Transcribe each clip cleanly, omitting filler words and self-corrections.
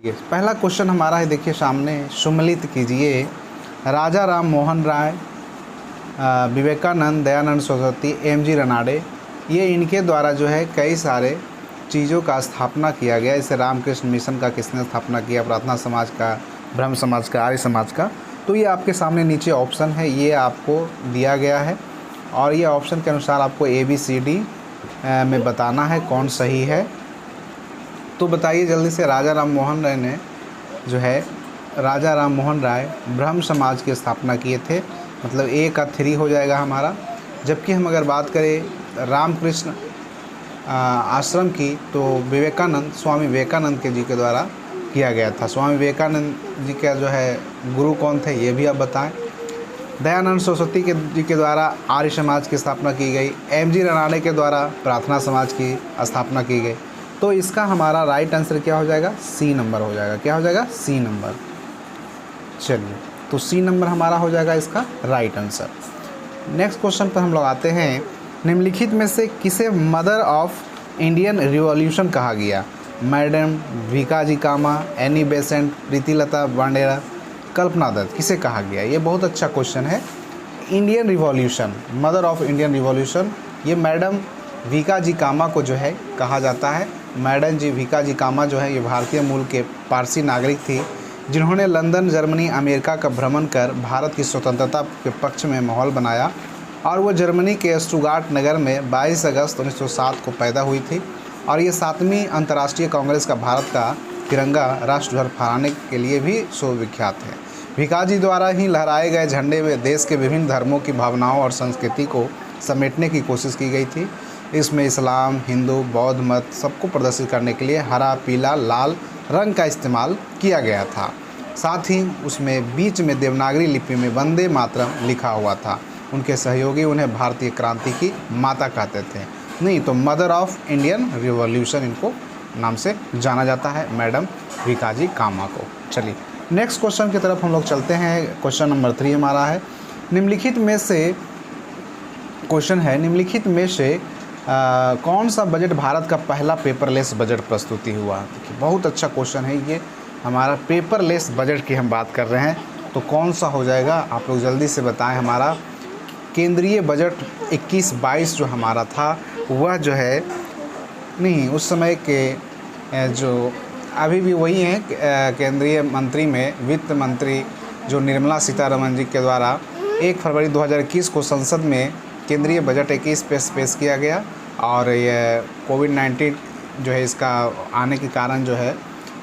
ये पहला क्वेश्चन हमारा है, देखिए सामने, सम्मिलित कीजिए। राजा राम मोहन राय, विवेकानंद, दयानंद सरस्वती, एम.जी. रनाडे, ये इनके द्वारा जो है कई सारे चीज़ों का स्थापना किया गया। इसे रामकृष्ण मिशन का किसने स्थापना किया, प्रार्थना समाज का, ब्रह्म समाज का, आर्य समाज का। तो ये आपके सामने नीचे ऑप्शन है, ये आपको दिया गया है और ये ऑप्शन के अनुसार आपको ABCD में बताना है कौन सही है। तो बताइए जल्दी से। राजा राम मोहन राय ने जो है, राजा राम मोहन राय ब्रह्म समाज की स्थापना किए थे, मतलब A का 3 हो जाएगा हमारा। जबकि हम अगर बात करें रामकृष्ण आश्रम की, तो विवेकानंद, स्वामी विवेकानंद के जी के द्वारा किया गया था। स्वामी विवेकानंद जी का जो है गुरु कौन थे, ये भी आप बताएं। दयानंद सरस्वती के जी के द्वारा आर्य समाज की स्थापना की गई। M.जी. रनाडे के द्वारा प्रार्थना समाज की स्थापना की गई। तो इसका हमारा राइट आंसर क्या हो जाएगा, C नंबर हो जाएगा। क्या हो जाएगा, C नंबर। चलिए, तो C नंबर हमारा हो जाएगा इसका राइट आंसर। नेक्स्ट क्वेश्चन पर हम लोग आते हैं। निम्नलिखित में से किसे मदर ऑफ इंडियन रिवॉल्यूशन कहा गया? मैडम भीकाजी कामा, एनी बेसेंट, प्रीतिलता वांडेरा, कल्पना दत्त, किसे कहा गया? ये बहुत अच्छा क्वेश्चन है। Indian revolution, mother of Indian revolution, ये मैडम भीकाजी कामा को जो है कहा जाता है। मैडम जी भीकाजी कामा जो है, ये भारतीय मूल के पारसी नागरिक थी, जिन्होंने लंदन, जर्मनी, अमेरिका का भ्रमण कर भारत की स्वतंत्रता के पक्ष में माहौल बनाया और वो जर्मनी के स्टुटगार्ट नगर में 22 अगस्त 1907 को पैदा हुई थी और ये 7वीं अंतर्राष्ट्रीय कांग्रेस का भारत का तिरंगा राष्ट्रध्वज फहराने के लिए भी सुविख्यात है। भीकाजी द्वारा ही लहराए गए झंडे में देश के विभिन्न धर्मों की भावनाओं और संस्कृति को समेटने की कोशिश की गई थी। इसमें इस्लाम, हिंदू, बौद्ध मत सबको प्रदर्शित करने के लिए हरा, पीला, लाल रंग का इस्तेमाल किया गया था। साथ ही उसमें बीच में देवनागरी लिपि में वंदे मातरम लिखा हुआ था। उनके सहयोगी उन्हें भारतीय क्रांति की माता कहते थे। नहीं तो मदर ऑफ इंडियन रिवॉल्यूशन इनको नाम से जाना जाता है, मैडम भीकाजी कामा को। चलिए नेक्स्ट क्वेश्चन की तरफ हम लोग चलते हैं। क्वेश्चन नंबर 3 हमारा है। निम्नलिखित में से क्वेश्चन है, निम्नलिखित में से कौन सा बजट भारत का पहला पेपरलेस बजट प्रस्तुति हुआ? देखिए बहुत अच्छा क्वेश्चन है ये। हमारा पेपरलेस बजट की हम बात कर रहे हैं, तो कौन सा हो जाएगा आप लोग जल्दी से बताएं। हमारा केंद्रीय बजट 21-22 जो हमारा था, वह जो है, नहीं उस समय के जो अभी भी वही हैं केंद्रीय मंत्री में वित्त मंत्री जो निर्मला सीतारमण जी के द्वारा 1 फरवरी 2021 को संसद में केंद्रीय बजट 21 पेश किया गया। और ये कोविड-19 जो है इसका आने के कारण जो है,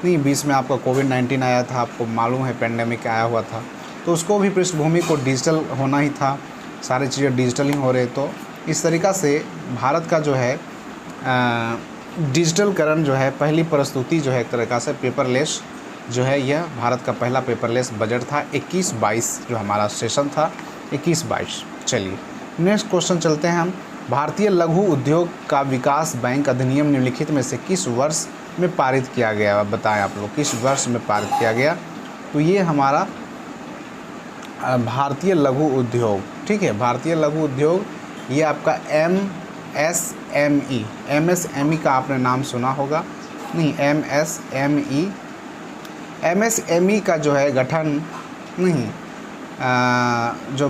नहीं बीच में आपका कोविड-19 आया था, आपको मालूम है, पेंडेमिक आया हुआ था, तो उसको भी पृष्ठभूमि को डिजिटल होना ही था, सारी चीज़ें डिजिटल ही हो रहे। तो इस तरीक़ा से भारत का जो है डिजिटलीकरण जो है, पहली प्रस्तुति जो है एक तरीक़ा से पेपरलेस जो है, यह भारत का पहला पेपरलेस बजट था। 21-22 जो हमारा सेशन था, 21-22। चलिए नेक्स्ट क्वेश्चन चलते हैं हम। भारतीय लघु उद्योग का विकास बैंक अधिनियम निम्नलिखित में से किस वर्ष में पारित किया गया? बताएं आप लोग, किस वर्ष में पारित किया गया? तो ये हमारा भारतीय लघु उद्योग, ठीक है, भारतीय लघु उद्योग, ये आपका MSME का आपने नाम सुना होगा, नहीं MSME का जो है गठन, नहीं जो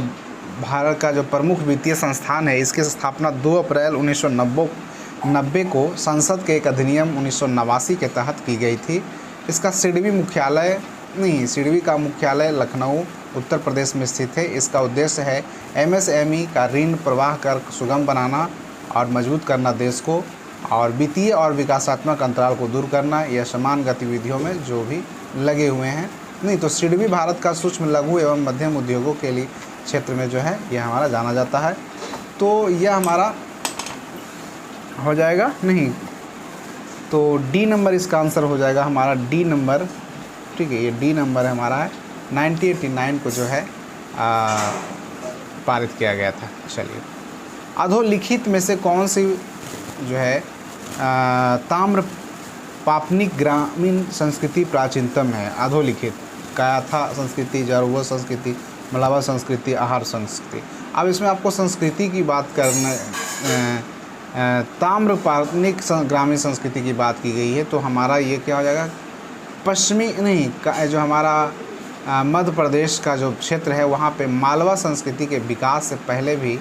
भारत का जो प्रमुख वित्तीय संस्थान है, इसकी स्थापना 2 अप्रैल 1990 को संसद के एक अधिनियम 1989 के तहत की गई थी। इसका सिडबी मुख्यालय, नहीं सिडबी का मुख्यालय लखनऊ उत्तर प्रदेश में स्थित है। इसका उद्देश्य है MSME का ऋण प्रवाह कर सुगम बनाना और मजबूत करना देश को, और वित्तीय और विकासात्मक अंतराल को दूर करना, यह समान गतिविधियों में जो भी लगे हुए हैं। नहीं तो सिडबी भारत का सूक्ष्म, लघु एवं मध्यम उद्योगों के लिए क्षेत्र में जो है यह हमारा जाना जाता है। तो यह हमारा हो जाएगा, नहीं तो D नंबर इसका आंसर हो जाएगा हमारा, D नंबर, ठीक है, ये D नंबर हमारा है। 1989 को जो है पारित किया गया था। चलिए अधोलिखित में से कौन सी जो है ताम्र पापनिक ग्रामीण संस्कृति प्राचीनतम है? अधोलिखित कायाथा संस्कृति, जारुवा संस्कृति, मलावा संस्कृति, आहार संस्कृति। अब इसमें आपको संस्कृति की बात करना, ताम्र पापनिक ग्रामीण संस्कृति की बात की गई है, तो हमारा ये क्या हो जाएगा, पश्चिमी नहीं जो हमारा मध्य प्रदेश का जो क्षेत्र है वहाँ पे मालवा संस्कृति के विकास से पहले भी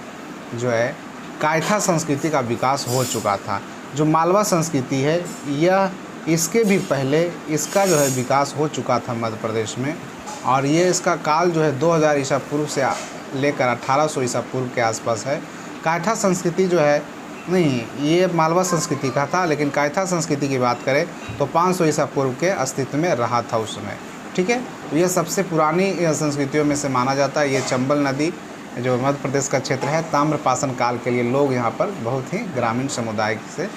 जो है कायथा संस्कृति का विकास हो चुका था। जो मालवा संस्कृति है यह इसके भी पहले इसका जो है विकास हो चुका था मध्य प्रदेश में, और ये इसका काल जो है 2000 ईसा पूर्व से लेकर 1800 ईसा पूर्व के आसपास है। कायथा संस्कृति जो है नहीं, ये मालवा संस्कृति का था, लेकिन कायथा संस्कृति की बात करें तो 500 ईसा पूर्व के अस्तित्व में रहा था उस समय। ठीक है, तो ये सबसे पुरानी संस्कृतियों में से माना जाता है। ये चंबल नदी जो मध्य प्रदेश का क्षेत्र है, ताम्रपाषाण काल के लिए लोग यहाँ पर बहुत ही ग्रामीण समुदाय से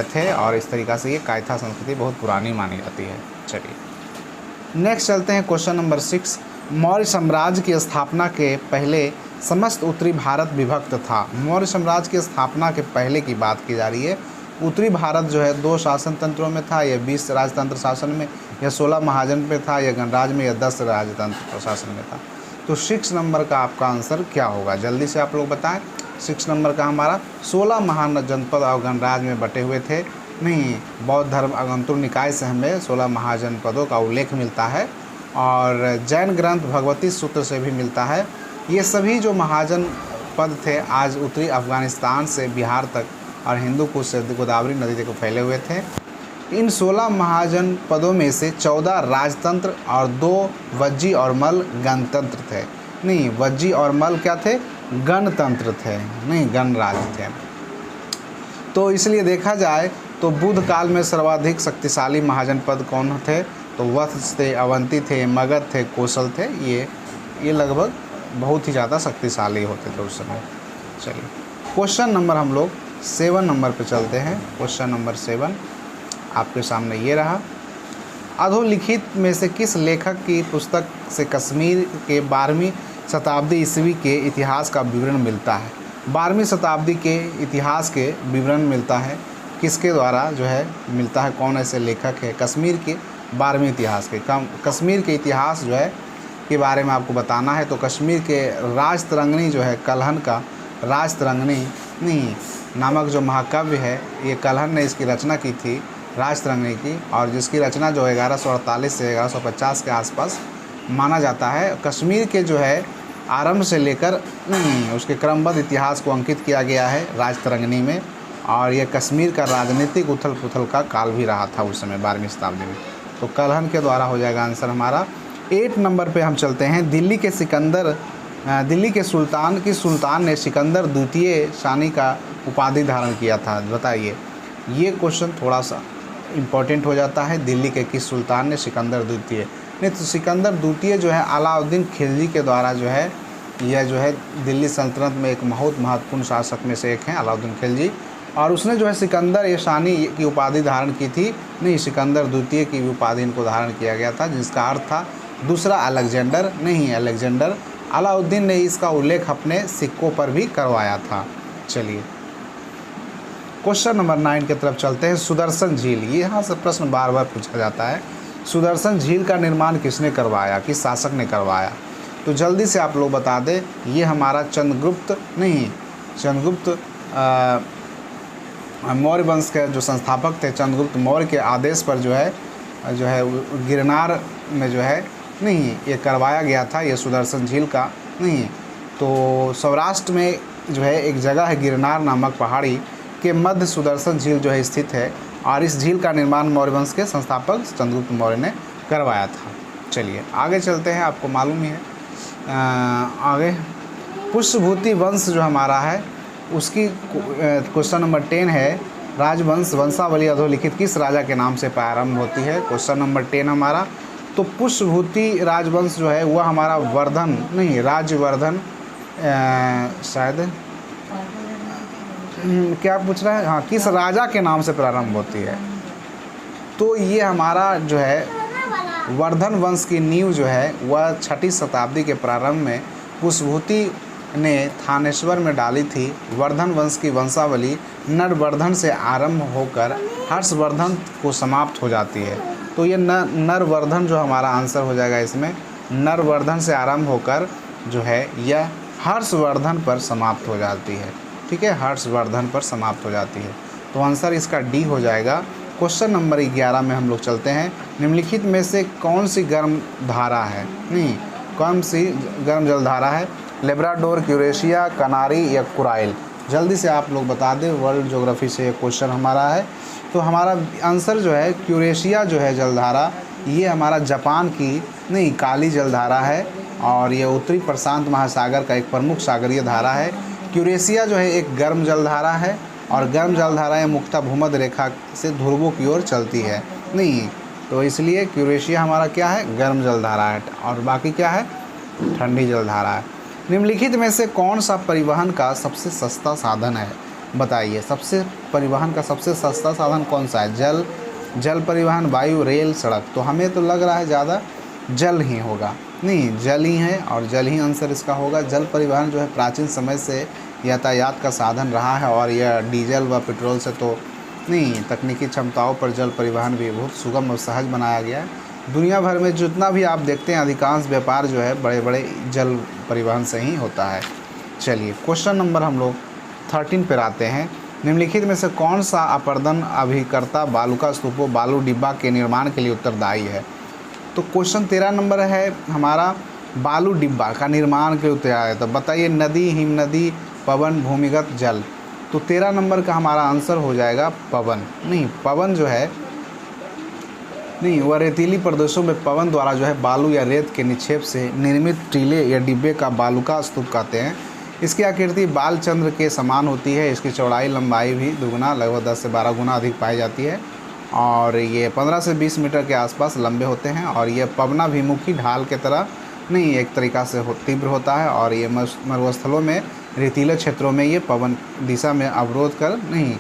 थे, और इस तरीक़ा से ये कायथा संस्कृति बहुत पुरानी मानी जाती है। चलिए नेक्स्ट चलते हैं क्वेश्चन नंबर 6। मौर्य साम्राज्य की स्थापना के पहले समस्त उत्तरी भारत विभक्त था। मौर्य साम्राज्य की स्थापना के पहले की बात की जा रही है। उत्तरी भारत जो है 2 शासन तंत्रों में था, या 20 राजतंत्र शासन में, या 16 महाजन पे था, या गणराज में, या 10 राजतंत्र प्रशासन में था। तो 6 नंबर का आपका आंसर क्या होगा, जल्दी से आप लोग बताएं। 6 नंबर का हमारा 16 महान जनपद और गणराज में बटे हुए थे। नहीं, बौद्ध धर्म आगंतुक निकाय से हमें 16 महाजनपदों का उल्लेख मिलता है, और जैन ग्रंथ भगवती सूत्र से भी मिलता है। ये सभी जो महाजन पद थे आज उत्तरी अफ़गानिस्तान से बिहार तक और हिंदू कुश से गोदावरी नदी तक फैले हुए थे। इन 16 महाजन पदों में से 14 राजतंत्र और 2 वज्जी और मल गणतंत्र थे। नहीं, वज्जी और मल क्या थे, गणतंत्र थे, नहीं गणराज थे। तो इसलिए देखा जाए तो बुद्ध काल में सर्वाधिक शक्तिशाली महाजन पद कौन थे, तो वत्स थे, अवंती थे, मगध थे, कौशल थे। ये लगभग बहुत ही ज़्यादा शक्तिशाली होते थे उस समय। चलिए क्वेश्चन नंबर हम लोग 7 नंबर पे चलते हैं। क्वेश्चन नंबर 7 आपके सामने ये रहा। अधोलिखित में से किस लेखक की पुस्तक से कश्मीर के 12वीं शताब्दी ईस्वी के इतिहास का विवरण मिलता है। 12वीं शताब्दी के इतिहास के विवरण मिलता है, किसके द्वारा जो है मिलता है, कौन ऐसे लेखक है कश्मीर के 12वीं इतिहास के। कश्मीर के इतिहास जो है के बारे में आपको बताना है, तो कश्मीर के राजतरंगिणी जो है, कल्हण का राजतरंगिणी नामक जो महाकाव्य है, ये कल्हण ने इसकी रचना की थी राजतरंगिणी की, और जिसकी रचना जो 1148 से 1150 के आसपास माना जाता है। कश्मीर के जो है आरंभ से लेकर उसके क्रमबद्ध इतिहास को अंकित किया गया है राजतरंगिणी में, और ये कश्मीर का राजनीतिक उथल पुथल का काल भी रहा था उस समय 12वीं शताब्दी में। तो कल्हण के द्वारा हो जाएगा आंसर हमारा। 8 नंबर पे हम चलते हैं। दिल्ली के सुल्तान ने सिकंदर द्वितीय शानी का उपाधि धारण किया था, बताइए। ये क्वेश्चन थोड़ा सा इम्पोर्टेंट हो जाता है। दिल्ली के किस सुल्तान ने सिकंदर द्वितीय, नहीं तो सिकंदर द्वितीय जो है अलाउद्दीन खिलजी के द्वारा जो है, यह जो है दिल्ली सल्तनत में एक बहुत महत्वपूर्ण शासक में से एक हैं अलाउद्दीन खिलजी, और उसने जो है सिकंदर ए शानी की उपाधि धारण की थी। नहीं, सिकंदर द्वितीय की उपाधि इनको धारण किया गया था, जिसका अर्थ था दूसरा अलेक्जेंडर। नहीं, अलेक्जेंडर। अलाउद्दीन ने इसका उल्लेख अपने सिक्कों पर भी करवाया था। चलिए क्वेश्चन नंबर 9 की तरफ चलते हैं। सुदर्शन झील, ये यहाँ से प्रश्न बार बार पूछा जाता है। सुदर्शन झील का निर्माण किसने करवाया, किस शासक ने करवाया, तो जल्दी से आप लोग बता दें। ये हमारा चंद्रगुप्त मौर्य वंश के जो संस्थापक थे, चंद्रगुप्त मौर्य के आदेश पर जो है गिरनार में जो है ये करवाया गया था ये सुदर्शन झील का। तो सौराष्ट्र में जो है एक जगह है गिरनार नामक पहाड़ी के मध्य सुदर्शन झील जो है स्थित है, और इस झील का निर्माण मौर्य वंश के संस्थापक चंद्रगुप्त मौर्य ने करवाया था। चलिए आगे चलते हैं, आपको मालूम ही है आगे पुष्यभूति वंश जो हमारा है उसकी क्वेश्चन नंबर 10 है। राजवंश वंशावली अधोलिखित किस राजा के नाम से प्रारंभ होती है, क्वेश्चन नंबर 10 हमारा। तो पुष्यभूति राजवंश जो है वह हमारा राजवर्धन शायद क्या पूछ रहा है, हाँ, किस राजा के नाम से प्रारंभ होती है। तो ये हमारा जो है वर्धन वंश की नींव जो है वह 6वीं शताब्दी के प्रारंभ में पुष्यभूति ने थानेश्वर में डाली थी। वर्धन वंश की वंशावली नरवर्धन से आरंभ होकर हर्षवर्धन को समाप्त हो जाती है। तो ये नरवर्धन जो हमारा आंसर हो जाएगा इसमें, नरवर्धन से आरंभ होकर जो है यह हर्षवर्धन पर समाप्त हो जाती है। ठीक है, हर्षवर्धन पर समाप्त हो जाती है। तो आंसर इसका डी हो जाएगा, क्वेश्चन नंबर 11 में हम लोग चलते हैं। निम्नलिखित में से कौन सी गर्म धारा है, नहीं कौन सी गर्म जलधारा है? लेब्राडोर, क्यूरेशिया, कनारी या कुराइल? जल्दी से आप लोग बता दें, वर्ल्ड ज्योग्राफी से क्वेश्चन हमारा है। तो हमारा आंसर जो है क्यूरेशिया जो है जलधारा, ये हमारा जापान की नहीं काली जलधारा है और ये उत्तरी प्रशांत महासागर का एक प्रमुख सागरीय धारा है। क्यूरेशिया जो है एक गर्म जलधारा है और गर्म जलधाराएं मुख्यतः भूमध्य रेखा से ध्रुवों की ओर चलती है, नहीं तो इसलिए क्यूरेशिया हमारा क्या है? गर्म जलधारा है और बाकी क्या है? ठंडी जलधारा है। निम्नलिखित में से कौन सा परिवहन का सबसे सस्ता साधन है? बताइए, सबसे परिवहन का सबसे सस्ता साधन कौन सा है? जल परिवहन, वायु, रेल, सड़क? तो हमें तो लग रहा है ज़्यादा जल ही होगा, नहीं जल ही है और जल ही आंसर इसका होगा। जल परिवहन जो है प्राचीन समय से यातायात का साधन रहा है और यह डीजल व पेट्रोल से तो नहीं, तकनीकी क्षमताओं पर जल परिवहन भी बहुत सुगम और सहज बनाया गया है। दुनिया भर में जितना भी आप देखते हैं अधिकांश व्यापार जो है बड़े बड़े जल परिवहन से ही होता है। चलिए क्वेश्चन नंबर हम लोग 13 पर आते हैं। निम्नलिखित में से कौन सा अपर्दन अभिकर्ता बालुका स्तूपों बालू डिब्बा के निर्माण के लिए उत्तरदायी है? तो क्वेश्चन 13 नंबर है हमारा, बालू डिब्बा का निर्माण के लिए उत्तरदायी है। तो बताइए, नदी, हिमनदी, पवन, भूमिगत जल? तो 13 नंबर का हमारा आंसर हो जाएगा पवन। नहीं, पवन जो है नहीं वह रेतीली प्रदेशों में पवन द्वारा जो है बालू या रेत के निक्षेप से निर्मित टीले या डिब्बे का बालुका स्तूप कहते हैं। इसकी आकृति बालचंद्र के समान होती है। इसकी चौड़ाई लंबाई भी दुगुना लगभग 10 से 12 गुना अधिक पाई जाती है और ये 15 से 20 मीटर के आसपास लंबे होते हैं और ये पवनाभिमुखी ढाल के तरह नहीं एक तरीक़ा से तीव्र होता है और ये मरुस्थलों में रेतीले क्षेत्रों में ये पवन दिशा में अवरोध कर नहीं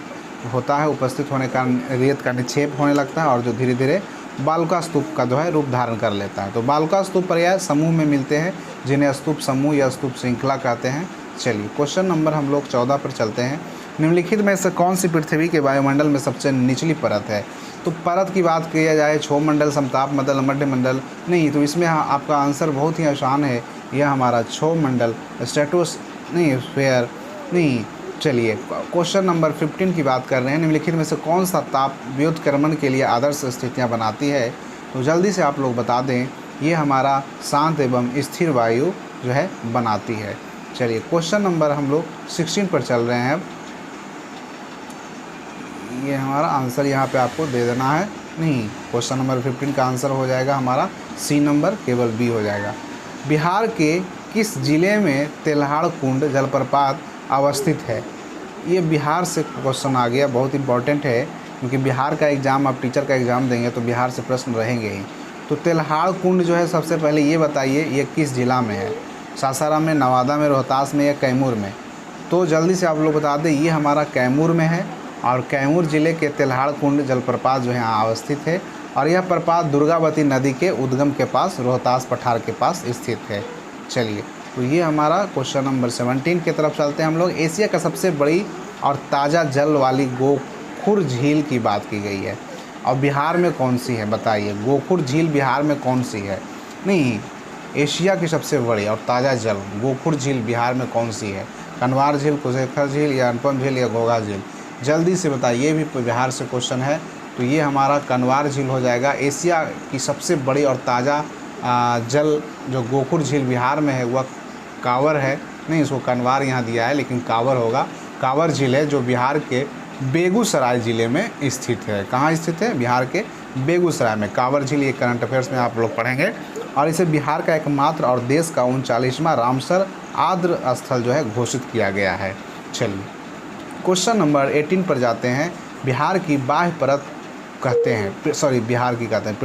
होता है, उपस्थित होने का रेत का निक्षेप होने लगता है और जो धीरे धीरे बालुका स्तूप का जो है रूप धारण कर लेता है। तो बालुका स्तूप पर्याय समूह में मिलते हैं जिन्हें स्तूप समूह या स्तूप श्रृंखला कहते हैं। चलिए क्वेश्चन नंबर हम लोग 14 पर चलते हैं। निम्नलिखित में से कौन सी पृथ्वी के वायुमंडल में सबसे निचली परत है? तो परत की बात किया जाए, क्षोभमंडल, समताप मंडल, मध्य मंडल? नहीं, तो इसमें आपका आंसर बहुत ही आसान है, यह हमारा क्षोभमंडल स्ट्रेटोस्फीयर नहीं। चलिए क्वेश्चन नंबर 15 की बात कर रहे हैं। निम्नलिखित में से कौन सा ताप व्युत्क्रमण के लिए आदर्श स्थितियां बनाती है? तो जल्दी से आप लोग बता दें, ये हमारा शांत एवं स्थिर वायु जो है बनाती है। चलिए क्वेश्चन नंबर हम लोग 16 पर चल रहे हैं। अब ये हमारा आंसर यहाँ पे आपको दे देना है, नहीं क्वेश्चन नंबर 15 का आंसर हो जाएगा हमारा सी नंबर, केवल बी हो जाएगा। बिहार के किस जिले में तेल्हाड़ कुंड जलप्रपात अवस्थित है? ये बिहार से क्वेश्चन आ गया, बहुत इंपॉर्टेंट है क्योंकि बिहार का एग्ज़ाम, आप टीचर का एग्ज़ाम देंगे तो बिहार से प्रश्न रहेंगे ही। तो तेल्हाड़ कुंड जो है सबसे पहले ये बताइए ये किस जिला में है? सासाराम में, नवादा में, रोहतास में या कैमूर में? तो जल्दी से आप लोग बता दें, ये हमारा कैमूर में है और कैमूर ज़िले के तेल्हाड़ कुंड जलप्रपात जो है यहाँ अवस्थित है और यह प्रपात दुर्गावती नदी के उद्गम के पास रोहतास पठार के पास स्थित है। चलिए तो ये हमारा क्वेश्चन नंबर 17 की तरफ चलते हैं हम लोग। एशिया का सबसे बड़ी और ताज़ा जल वाली गोखुर झील की बात की गई है और बिहार में कौन सी है? बताइए, गोखुर झील बिहार में कौन सी है? नहीं, एशिया की सबसे बड़ी और ताज़ा जल गोखुर झील बिहार में कौन सी है? कनवार झील, कुशेखर झील या अनुपम झील या घोघा झील? जल्दी से बताइए, ये भी बिहार से क्वेश्चन है। तो ये हमारा कनवार झील हो जाएगा। एशिया की सबसे बड़ी और ताज़ा जल जो गोखुर झील बिहार में है वह कांवर है, नहीं इसको कनवार यहाँ दिया है लेकिन कांवर होगा। कांवर झील है जो बिहार के बेगूसराय ज़िले में स्थित है। कहाँ स्थित है? बिहार के बेगूसराय में कांवर झील। ये करंट अफेयर्स में आप लोग पढ़ेंगे और इसे बिहार का एकमात्र और देश का 39वां रामसर आर्द्र स्थल जो है घोषित किया गया है। चलिए क्वेश्चन नंबर 18 पर जाते हैं। बिहार की बाह्य परत कहते हैं, बिहार की कहते हैं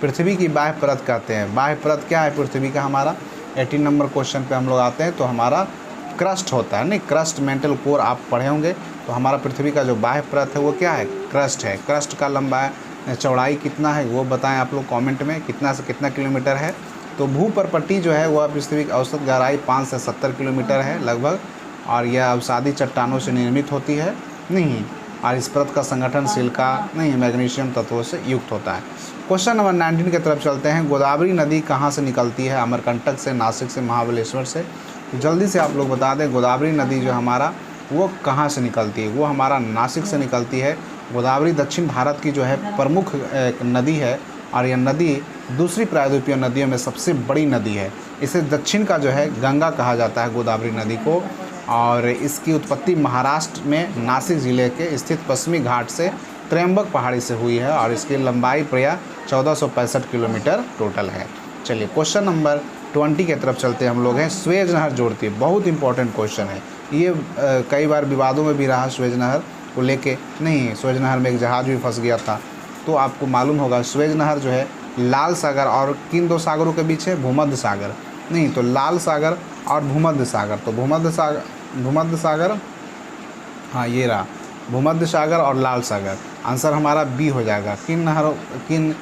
पृथ्वी की बाह्य परत कहते हैं। बाह्य परत क्या है पृथ्वी का? हमारा 18 नंबर क्वेश्चन पे हम लोग आते हैं। तो हमारा क्रस्ट होता है, नहीं क्रस्ट मेंटल कोर आप पढ़े होंगे। तो हमारा पृथ्वी का जो बाह्य परत है वो क्या है? क्रस्ट है। क्रस्ट का लंबा चौड़ाई कितना है वो बताएं आप लोग कमेंट में, कितना से कितना किलोमीटर है। तो भूपरपट्टी जो है वह पृथ्वी की औसत गहराई 5 से 70 किलोमीटर है लगभग और यह अवसादी चट्टानों से निर्मित होती है, नहीं और इस परत का संगठन सिलिका नहीं मैग्नीशियम तत्वों से युक्त होता है। क्वेश्चन नंबर 19 की तरफ चलते हैं। गोदावरी नदी कहाँ से निकलती है? अमरकंटक से, नासिक से, महाबलेश्वर से? तो जल्दी से आप लोग बता दें, गोदावरी नदी जो हमारा वो कहाँ से निकलती है? वो हमारा नासिक से निकलती है गोदावरी दक्षिण भारत की जो है प्रमुख एक नदी है और यह नदी दूसरी प्रायद्वीपीय नदियों में सबसे बड़ी नदी है। इसे दक्षिण का जो है गंगा कहा जाता है गोदावरी नदी को, और इसकी उत्पत्ति महाराष्ट्र में नासिक ज़िले के स्थित पश्चिमी घाट से त्र्यंबक पहाड़ी से हुई है और इसकी लंबाई प्रायः 1465 किलोमीटर टोटल है। चलिए क्वेश्चन नंबर 20 की तरफ चलते हैं हम लोग हैं। स्वेज नहर जोड़ती है, बहुत इंपॉर्टेंट क्वेश्चन है ये। कई बार विवादों में भी रहा स्वेज नहर को लेके। नहीं, स्वेज नहर में एक जहाज़ भी फंस गया था, तो आपको मालूम होगा स्वेज नहर जो है लाल सागर और किन दो सागरों के बीच है? भूमध्य सागर। नहीं, तो लाल सागर और भूमध्य सागर। तो भूमध्य सागर, हाँ ये रहा, भूमध्य सागर और लाल सागर। आंसर हमारा बी हो जाएगा। किन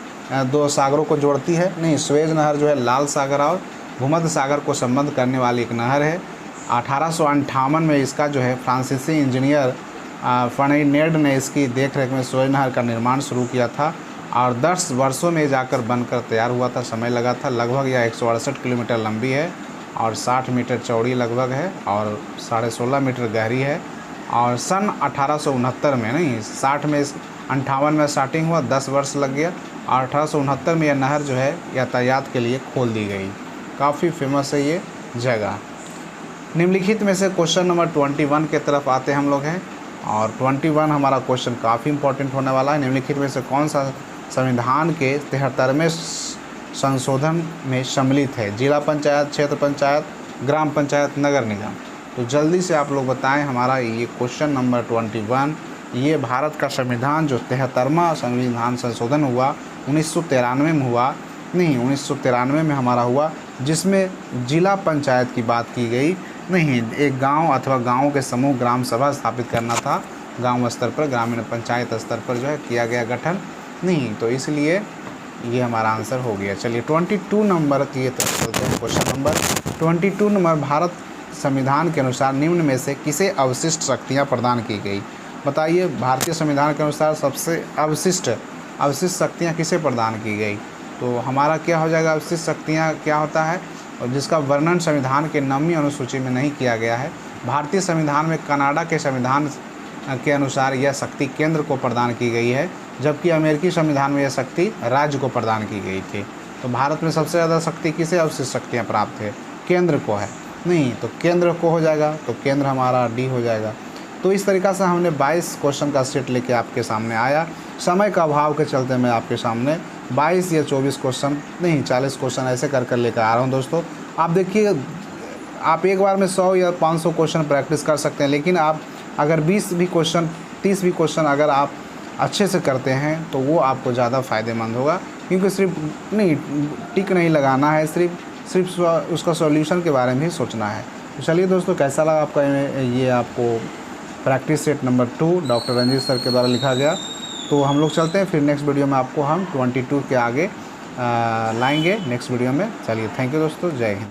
दो सागरों को जोड़ती है? नहीं, स्वेज नहर जो है लाल सागर और भूमध्य सागर को संबद्ध करने वाली एक नहर है। 1858 में इसका जो है फ्रांसीसी इंजीनियर फर्डिनेंड ने इसकी देखरेख में स्वेज नहर का निर्माण शुरू किया था और 10 वर्षों में जाकर बनकर तैयार हुआ था। समय लगा था। लगभग यह 168 किलोमीटर लंबी है और 60 मीटर चौड़ी लगभग है और 16.5 मीटर गहरी है। और सन 1869 में, नहीं 60 में, 58 में स्टार्टिंग हुआ, 10 वर्ष लग गया और 1869 में यह नहर जो है यातायात के लिए खोल दी गई। काफ़ी फेमस है ये जगह। निम्नलिखित में से क्वेश्चन नंबर 21 के तरफ आते हम लोग हैं और 21 हमारा क्वेश्चन काफ़ी इंपॉर्टेंट होने वाला है। निम्नलिखित में से कौन सा संविधान के 73वें संशोधन में सम्मिलित है? जिला पंचायत, क्षेत्र पंचायत, ग्राम पंचायत, नगर निगम। तो जल्दी से आप लोग बताएं। हमारा ये क्वेश्चन नंबर 21, ये भारत का संविधान जो 73वां संविधान संशोधन हुआ 1993 में हुआ, नहीं 1993 में हमारा हुआ, जिसमें जिला पंचायत की बात की गई। नहीं, एक गांव अथवा गांवों के समूह ग्राम सभा स्थापित करना था। गांव स्तर पर, ग्रामीण पंचायत स्तर पर जो है किया गया गठन। नहीं, तो इसलिए ये हमारा आंसर हो गया। चलिए 22 नंबर की तरफ चलते हैं। क्वेश्चन नंबर 22 नंबर, भारत संविधान के अनुसार निम्न में से किसे अवशिष्ट शक्तियाँ प्रदान की गई? बताइए, भारतीय संविधान के अनुसार सबसे अवशिष्ट शक्तियाँ किसे प्रदान की गई? तो हमारा क्या हो जाएगा? अवशिष्ट शक्तियाँ क्या होता है और जिसका वर्णन संविधान के 9वीं अनुसूची में नहीं किया गया है। भारतीय संविधान में कनाडा के संविधान के अनुसार यह शक्ति केंद्र को प्रदान की गई है, जबकि अमेरिकी संविधान में यह शक्ति राज्य को प्रदान की गई थी। तो भारत में सबसे ज़्यादा शक्ति किसे अवशिष्ट शक्तियाँ प्राप्त है? केंद्र को है। नहीं, तो केंद्र को हो जाएगा, तो केंद्र हमारा डी हो जाएगा। तो इस तरीक़ा से हमने 22 क्वेश्चन का सेट लेके आपके सामने आया। समय का अभाव के चलते मैं आपके सामने 22 या 24 क्वेश्चन, नहीं 40 क्वेश्चन ऐसे कर लेकर आ रहा हूँ। दोस्तों आप देखिए, आप एक बार में 100 या 500 क्वेश्चन प्रैक्टिस कर सकते हैं, लेकिन आप अगर 20 भी क्वेश्चन, 30 भी क्वेश्चन अगर आप अच्छे से करते हैं तो वो आपको ज़्यादा फ़ायदेमंद होगा। क्योंकि सिर्फ नहीं टिक नहीं लगाना है, सिर्फ उसका सॉल्यूशन के बारे में ही सोचना है। तो चलिए दोस्तों, कैसा लगा आपका ये आपको practice set number 2 doctor Ranjit sir के द्वारा लिखा गया। तो हम लोग चलते हैं, फिर नेक्स्ट वीडियो में आपको हम 22 के आगे लाएंगे नेक्स्ट वीडियो में। चलिए, थैंक यू दोस्तों, जय हिंद।